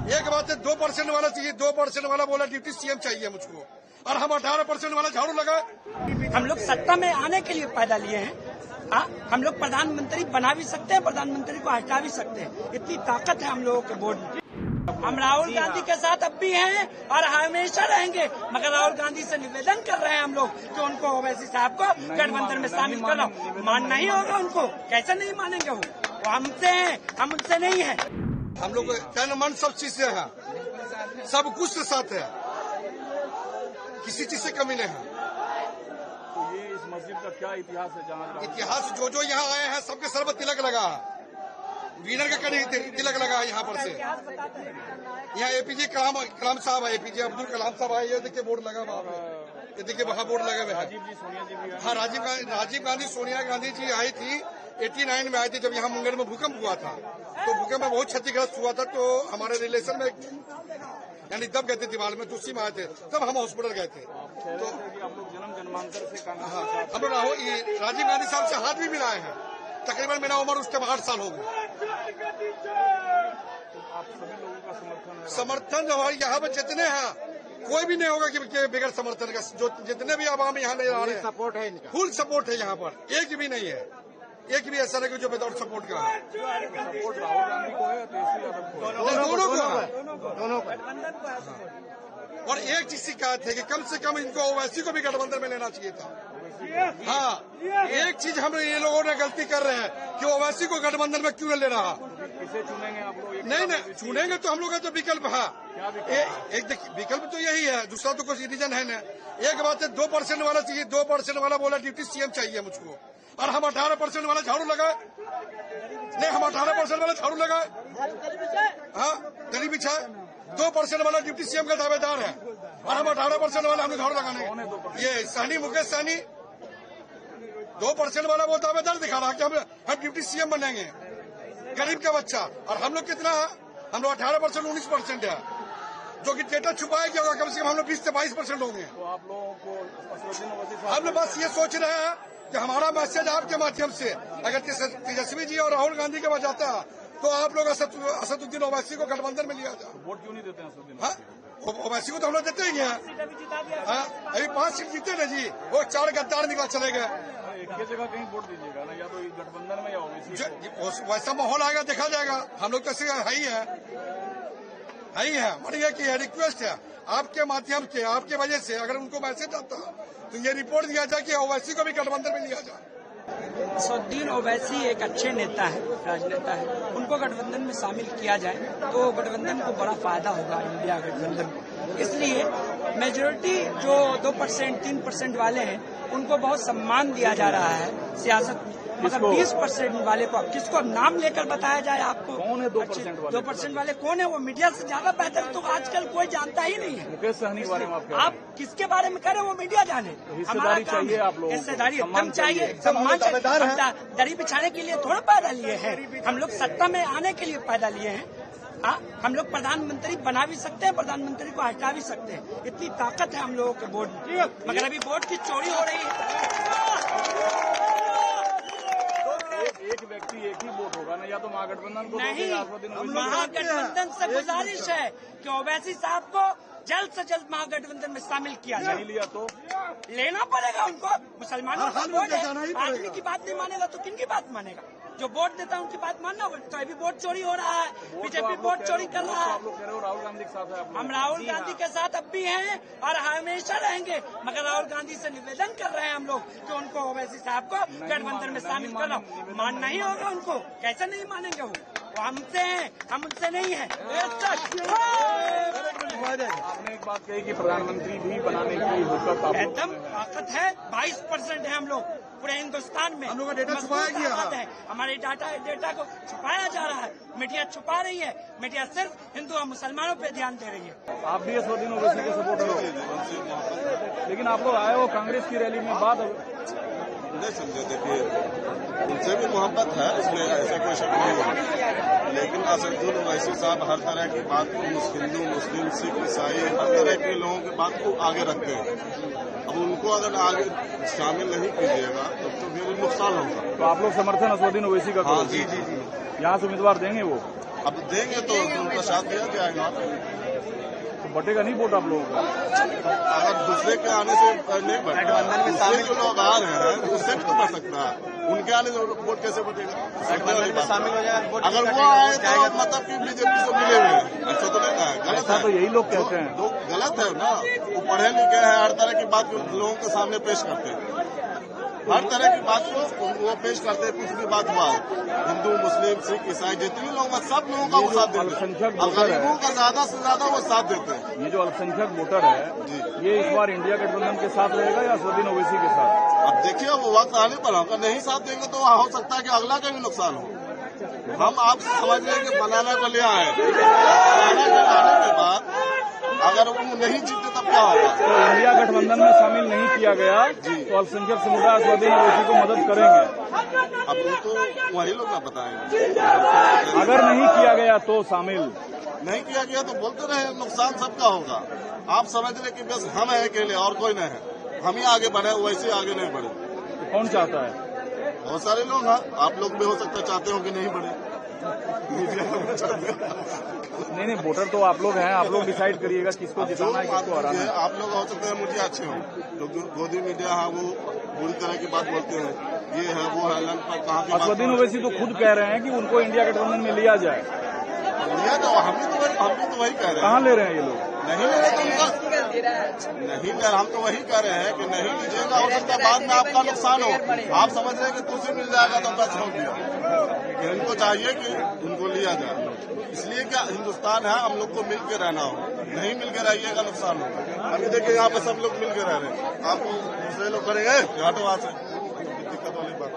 एक बात है 2% वाला चाहिए, 2% वाला बोला डिप्टी सीएम चाहिए मुझको, और हम 18% वाला झाड़ू लगाए। हम लोग सत्ता में आने के लिए पैदा लिए हैं। हम लोग प्रधानमंत्री बना भी सकते हैं, प्रधानमंत्री को हटा भी सकते हैं, इतनी ताकत है हम लोगों के बोर्ड में। हम राहुल गांधी के साथ अब भी हैं और हमेशा रहेंगे, मगर राहुल गांधी से निवेदन कर रहे हैं हम लोग कि उनको ओवैसी साहब को गठबंधन में शामिल करो। मानना ही होगा उनको, कैसे नहीं मानेंगे वो हमसे हैं, हम उनसे नहीं है। हम लोग तन मन सब चीज से है, सब कुछ के साथ है, किसी चीज से कमी नहीं है। तो ये इस मस्जिद का क्या इतिहास है? जहाँ इतिहास जो यहाँ आए हैं सबके सर पर तिलक लगा, विनर का कड़ी तिलक लगा यहाँ पर से। यहाँ एपीजे कलाम साहब है, एपीजे अब्दुल कलाम साहब आए, ये देखिए बोर्ड लगा वहाँ पे, ये देखिए वहाँ बोर्ड लगे हुए हैं। हाँ, राजीव गांधी सोनिया गांधी जी आई थी 89 में आई थी, जब यहाँ मुंगेर में भूकंप हुआ था। तो भूकंप में बहुत क्षतिग्रस्त हुआ था, तो हमारे रिलेशन में यानी दब गए थे दीवार में, तो उसी में आए थे, तब हम हॉस्पिटल गए थे। तो हम लोग जन्मांतर से हाँ, हम लोग राजीव गांधी साहब से हाथ भी मिलाए हैं। तकरीबन मेरा उम्र उस टाइम 8 साल हो गया। आप सभी लोगों का समर्थन हमारे यहाँ पर जितने हैं, कोई भी नहीं होगा कि बगैर समर्थन का। जो जितने भी आवाम यहाँ नहीं आ रहे हैं, सपोर्ट है इनका, फुल सपोर्ट है यहाँ पर, एक भी नहीं है, एक भी ऐसा नहीं जो विदाउट सपोर्ट का है। सपोर्ट राहुल गांधी को है, तेजस्वी यादव को है, दोनों को। और एक चीज शिकायत है कि कम से कम इनको ओवैसी को भी गठबंधन में लेना चाहिए था। हाँ, एक चीज हम ये लोगों ने गलती कर रहे हैं कि ओवैसी को गठबंधन में क्यों नहीं ले रहा। किसे चुनेंगे आप लोग? नहीं चुनेंगे तो हम लोग का तो विकल्प है, एक विकल्प तो यही है, दूसरा तो कोई रीजन है ना। एक बात है 2% वाला चाहिए, 2% वाला बोला डिप्टी सीएम चाहिए मुझको, और हम 18% वाला झाड़ू लगाए। नहीं, हम 18% वाला झाड़ू लगाए। हाँ, गली बिछाए। 2% वाला डिप्टी सीएम का दावेदार है, और हम 18% वाला हमें झाड़ू लगाने। ये सहनी, मुकेश सहनी 2% वाला वो दावेदार दिखा रहा कि हम डिप्टी सीएम बनेंगे, गरीब का बच्चा। और हम लोग कितना है? हम लोग 18% 19% है, जो कि डेटा छुपाया गया होगा। कम से कम हम लोग 20 से 22% होंगे। तो आप लोगों को हम लोग बस ये सोच रहे हैं कि हमारा मैसेज आपके माध्यम से अगर तेजस्वी जी और राहुल गांधी के पास जाता है, तो आप लोग असदुद्दीन ओवैसी को गठबंधन में लिया जाए। वोट क्यों नहीं देते हैं असदुद्दीन? हाँ, ओवैसी को तो हम लोग देते ही हैं। हाँ, अभी 5 सीट जीते ना जी, वो 4 गद्दार निकल चले गए। एक ही जगह कहीं वोट दीजिएगा ना, या तो गठबंधन में या ओवैसी। वैसा माहौल आएगा, देखा जाएगा। हम लोग तो है ही है। मानिए कि रिक्वेस्ट है आपके माध्यम से, आपके वजह से अगर उनको मैसेज आता तो ये रिपोर्ट दिया जाए कि ओवैसी को भी गठबंधन में लिया जाए। असदुद्दीन ओवैसी एक अच्छे नेता है, राजनेता है, उनको गठबंधन में शामिल किया जाए तो गठबंधन को बड़ा फायदा होगा, इंडिया गठबंधन को। इसलिए मेजोरिटी जो 2% 3% वाले हैं उनको बहुत सम्मान दिया जा रहा है सियासत में, मगर 20% वाले को किसको नाम लेकर बताया जाए आपको? कौन है 2% वाले कौन है? वो मीडिया से ज्यादा बेहतर तो आजकल कोई जानता ही नहीं है। मुकेश सहनी के बारे में आप किसके बारे में कह रहे हैं? वो मीडिया जाने। हिस्सेदारी चाहिए आप लोगों को, हिस्सेदारी एकदम चाहिए, सम्मान चाहिए। दरी बिछाने के लिए थोड़ा पैदा लिए हैं हम लोग, सत्ता में आने के लिए पैदा लिए हैं। हम लोग प्रधानमंत्री बना भी सकते हैं, प्रधानमंत्री को हटा भी सकते हैं, इतनी ताकत है हम लोगों के बोर्ड में। मगर अभी बोर्ड की चोरी हो रही है। एक व्यक्ति एक ही वोट होगा ना, या तो महागठबंधन को नहीं, महागठबंधन से गुजारिश है कि ओवैसी साहब को जल्द से जल्द महागठबंधन में शामिल किया जाए। नहीं लिया तो लेना पड़ेगा उनको। मुसलमानों का वोट है, आदमी की बात नहीं मानेगा तो किन की बात मानेगा? जो वोट देता है उनकी बात मानना होगा। तो अभी वोट चोरी हो रहा है, बीजेपी वोट चोरी कर रहा है। आप लोग कह रहे हो राहुल गांधी के साथ है? हम राहुल गांधी के साथ अब भी हैं और हमेशा रहेंगे, मगर राहुल गांधी से निवेदन कर रहे हैं हम लोग कि उनको ओवैसी साहब को गठबंधन में शामिल करो। मानना ही होगा उनको, कैसे नहीं मानेंगे वो हमसे हैं, हम उनसे नहीं है। आपने एक बात कही कि प्रधानमंत्री भी बनाने की हुकूमत एकदम ताकत है। 22% है हम लोग पूरे हिंदुस्तान में। हम लोग का डेटा छुपाया गया है, हमारे डेटा को छुपाया जा रहा है, मीडिया छुपा रही है। मीडिया सिर्फ हिंदू और मुसलमानों पे ध्यान दे रही है। आप भी असदुद्दीन ओवैसी के सपोर्टर हो, लेकिन आप लोग आए हो कांग्रेस की रैली में, बात नहीं समझे। देखिए, उनसे भी मोहब्बत है, इसमें ऐसा कोई शक नहीं है, लेकिन असदुद्दीन ओवैसी साहब हर तरह की बात को हिंदू मुस्लिम सिख ईसाई हर तरह के लोगों की बात को आगे रखते हैं। अब उनको अगर आगे शामिल नहीं कीजिएगा तो फिर नुकसान होगा। तो आप लोग समर्थन असदुद्दीन ओवैसी का? हाँ जी। यहाँ से उम्मीदवार देंगे वो? अब देंगे तो उनका साथ दिया जाएगा। तो बटेगा नहीं वोट आप लोगों को? अगर दूसरे के आने से नहीं बढ़ता, दूसरे जो लोग आ रहे हैं उससे भी तो बढ़ सकता है। उनके आने से वोट कैसे बढ़ेगा? शामिल हो जाए। अगर वो आए तो मतलब कि बीजेपी से मिले हुए हैं, ऐसा तो नहीं है, गलत है। तो यही लोग कहते हैं, गलत है ना। वो पढ़े लिखे हैं, हर तरह की बात को लोगों के सामने पेश करते हैं, हर तरह की बात को वो पेश करते हैं। कुछ भी बात हुआ, हिंदू मुस्लिम सिख ईसाई जितने लोग, सब लोगों का वो साथ देते हैं। गरीबों का ज्यादा से ज्यादा वो साथ देते हैं। ये जो अल्पसंख्यक वोटर है ये इस बार इंडिया गठबंधन के साथ रहेगा या असदुद्दीन ओवैसी के साथ? अब देखिए, वो वक्त आने पर होगा। नहीं साथ देंगे तो हो सकता है कि अगला का भी नुकसान हो। हम आप समझ लें कि बनाना को ले आए, बनाना के लाने के बाद अगर वो नहीं जीते तब क्या होगा? तो इंडिया गठबंधन में शामिल नहीं किया गया तो अल्पसंख्यक समुदाय असदुद्दीन ओवैसी को मदद करेंगे? अब वो तो वही लोग ना बताएंगे। अगर नहीं किया गया तो शामिल नहीं किया गया तो बोलते रहे, नुकसान सबका होगा। आप समझ रहे कि बस हम है अकेले और कोई नहीं है, हम ही आगे बढ़े, वैसे आगे नहीं बढ़े। तो कौन चाहता है? बहुत सारे लोग हैं, आप लोग भी हो सकता है चाहते हो कि नहीं बढ़े। नहीं, वोटर तो आप लोग हैं, आप लोग डिसाइड करिएगा किसको जिताना है, किसको हराना है। आप लोग हो सकते हैं मुझे अच्छे हो, तो गोदी मीडिया है वो बुरी तरह की बात बोलते हैं, ये है वो है, लन पर कहाँ की असदुद्दीन ओवैसी तो खुद कह रहे हैं कि उनको इंडिया गठबंधन में लिया जाए। लिया तो हम भी तो वही कह रहे हैं। कहाँ ले रहे हैं ये लोग? नहीं ले रहे तो उनका नहीं ले, हम तो वही कह रहे हैं कि नहीं लीजिएगा, हो सकता है बाद में आपका नुकसान हो। आप समझ रहे हैं कि तुझसे मिल जाएगा तो बस हो गया। इनको चाहिए कि उनको लिया जाए, इसलिए क्या हिंदुस्तान है, हम लोग को मिल के रहना हो। नहीं मिल के रहिएगा नुकसान होगा। अभी देखिए यहाँ पे सब लोग मिल के रह रहे हैं, आप दूसरे लोग करेंगे हटो वहां से, दिक्कत वाली बात।